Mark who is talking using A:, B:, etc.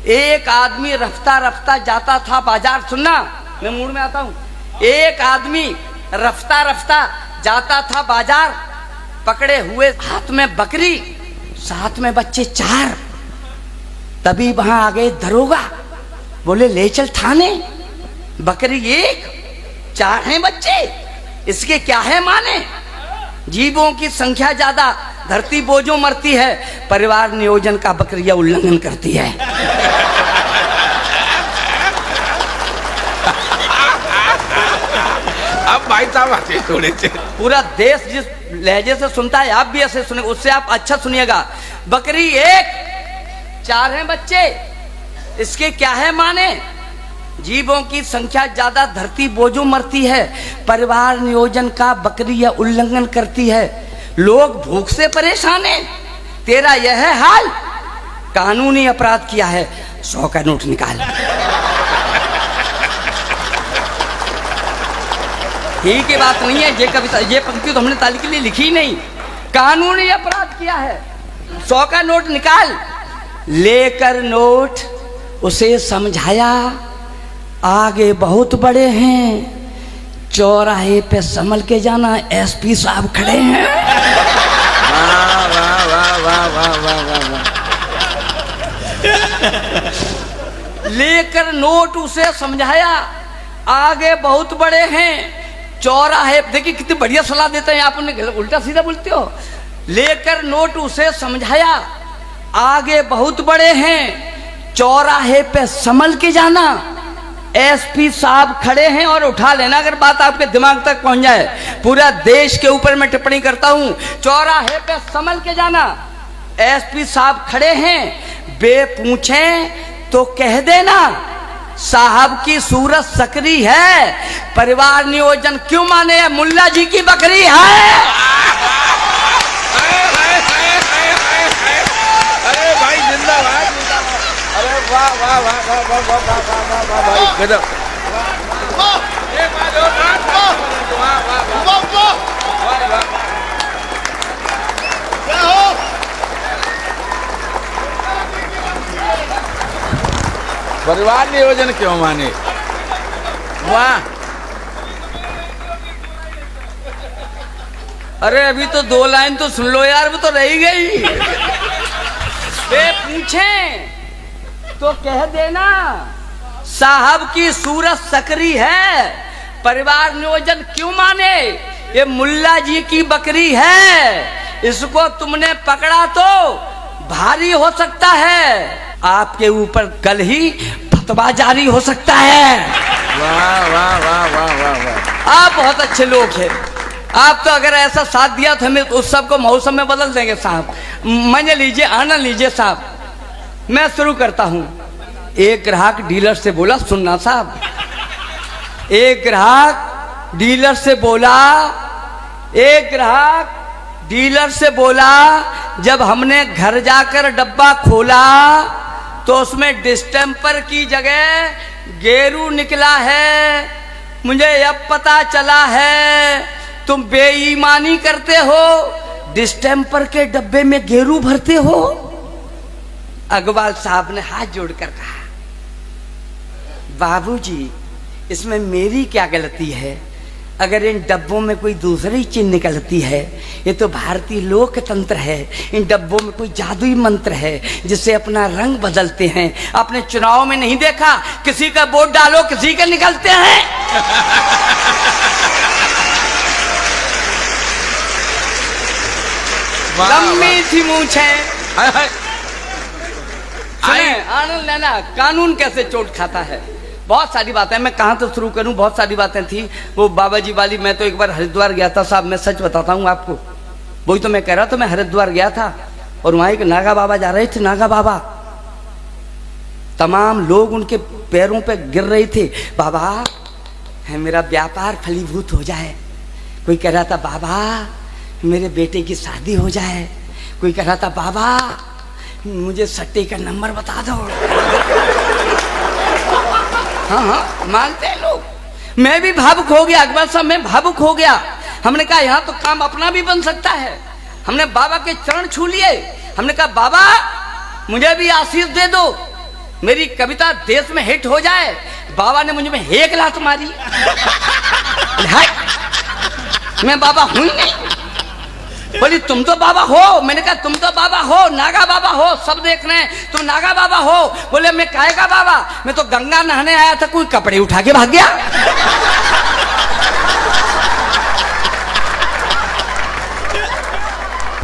A: एक आदमी रफ्ता रफ्ता जाता था बाजार। सुनना, मैं मूड में आता हूं। एक आदमी रफ्ता रफ्ता जाता था बाजार, पकड़े हुए हाथ में बकरी, साथ में बच्चे 4। तभी वहां आ गए दरोगा, बोले ले चल थाने। बकरी 1, 4 हैं बच्चे, इसके क्या है माने? जीवों की संख्या ज्यादा, धरती बोझों मरती है, परिवार नियोजन का बकरिया उल्लंघन करती है।
B: अब भाई साहब आते थोड़े से।
A: पूरा देश जिस लहजे से सुनता है आप भी ऐसे सुने, उससे आप अच्छा सुनिएगा। बकरी 1, 4 हैं बच्चे, इसके क्या है माने? जीवों की संख्या ज्यादा, धरती बोझों मरती है, परिवार नियोजन का बकरिया उल्लंघन करती है, लोग भूख से परेशान हैं, तेरा यह है हाल, कानूनी अपराध किया है, 100 का नोट निकाल। ठीक की बात नहीं है ये कविता, ये पंक्ति तो हमने ताली के लिए लिखी नहीं। कानूनी अपराध किया है, 100 का नोट निकाल। लेकर नोट उसे समझाया, आगे बहुत बड़े हैं, चौराहे पे संभल के जाना, एसपी साहब खड़े हैं।
B: वाह वाह वाह वाह वाह वाह वाह वाह।
A: लेकर नोट उसे समझाया, आगे बहुत बड़े हैं, चौराहे। देखिए कितनी बढ़िया सलाह देते हैं आप, उन्हें उल्टा सीधा बोलते हो। लेकर नोट उसे समझाया, आगे बहुत बड़े हैं, चौराहे पे संभल के जाना, एसपी साहब खड़े हैं और उठा लेना अगर बात आपके दिमाग तक पहुंच जाए। पूरा देश के ऊपर मैं टिप्पणी करता हूं, चौराहे पे संभल के जाना, एसपी साहब खड़े हैं, बे पूछे तो कह देना, साहब की सूरत सकरी है, परिवार नियोजन क्यों माने, मुल्ला जी की बकरी है।
B: अरे भाई जिंदाबाद, अरे वाह वाह वाह वाह वाह वाह वाह वाह वाह भाई गजब। परिवार नियोजन क्यों माने, वाह।
A: अरे अभी तो 2 लाइन तो सुन लो यार, वो तो रह गई। पूछे तो कह देना, साहब की सूरत सकरी है, परिवार नियोजन क्यों माने, ये मुल्ला जी की बकरी है, इसको तुमने पकड़ा तो भारी हो सकता है, आपके ऊपर कल ही फतवा जारी हो सकता है।
B: वाह वाह वाह वाह वाह वाह।
A: आप बहुत अच्छे लोग हैं, आप तो अगर ऐसा साथ दिया तो हमें उस सब को मौसम में बदल देंगे साहब। मजे लीजिए, आनंद लीजिए साहब। मैं शुरू करता हूं। एक ग्राहक डीलर से बोला, सुनना साहब, एक ग्राहक डीलर से बोला, एक ग्राहक डीलर से बोला, जब हमने घर जाकर डब्बा खोला तो उसमें डिस्टेंपर की जगह गेरू निकला है, मुझे अब पता चला है तुम बेईमानी करते हो, डिस्टेंपर के डब्बे में गेरू भरते हो। अग्रवाल साहब ने हाथ जोड़कर कहा, बाबूजी इसमें मेरी क्या गलती है, अगर इन डब्बों में कोई दूसरी चीज निकलती है, ये तो भारतीय लोकतंत्र है, इन डब्बों में कोई जादुई मंत्र है जिससे अपना रंग बदलते हैं। आपने चुनाव में नहीं देखा, किसी का वोट डालो किसी के निकलते हैं। लंबी थी मूंछें। आनंद लेना, कानून कैसे चोट खाता है। बहुत सारी बातें, मैं कहाँ तो शुरू करूं, बहुत सारी बातें थी। वो बाबा जी वाली, मैं तो एक बार हरिद्वार गया था साहब, मैं सच बताता हूँ आपको, वही तो मैं कह रहा था, मैं हरिद्वार गया था और वहाँ एक नागा बाबा जा रहे थे, नागा बाबा, तमाम लोग उनके पैरों पे गिर रहे थे, बाबा है मेरा व्यापार फलीभूत हो जाए, कोई कह रहा था बाबा मेरे बेटे की शादी हो जाए, कोई कह रहा था बाबा मुझे सट्टे का नंबर बता दो। हाँ हाँ मानते हैं लोग। मैं भी भावुक हो गया, अकबर साहब मैं भावुक हो गया। हमने कहा यहाँ तो काम अपना भी बन सकता है। हमने बाबा के चरण छू लिए, हमने कहा बाबा मुझे भी आशीष दे दो। मेरी कविता देश में हिट हो जाए, बाबा ने मुझे में एक लात मारी। हाय, मैं बाबा हूं ही नहीं। बोली तुम तो बाबा हो। मैंने कहा तुम तो बाबा हो, नागा बाबा हो, सब देख रहे हैं, तुम नागा बाबा हो। बोले मैं काहे का बाबा, मैं तो गंगा नहाने आया था, कोई कपड़े उठा के भाग गया।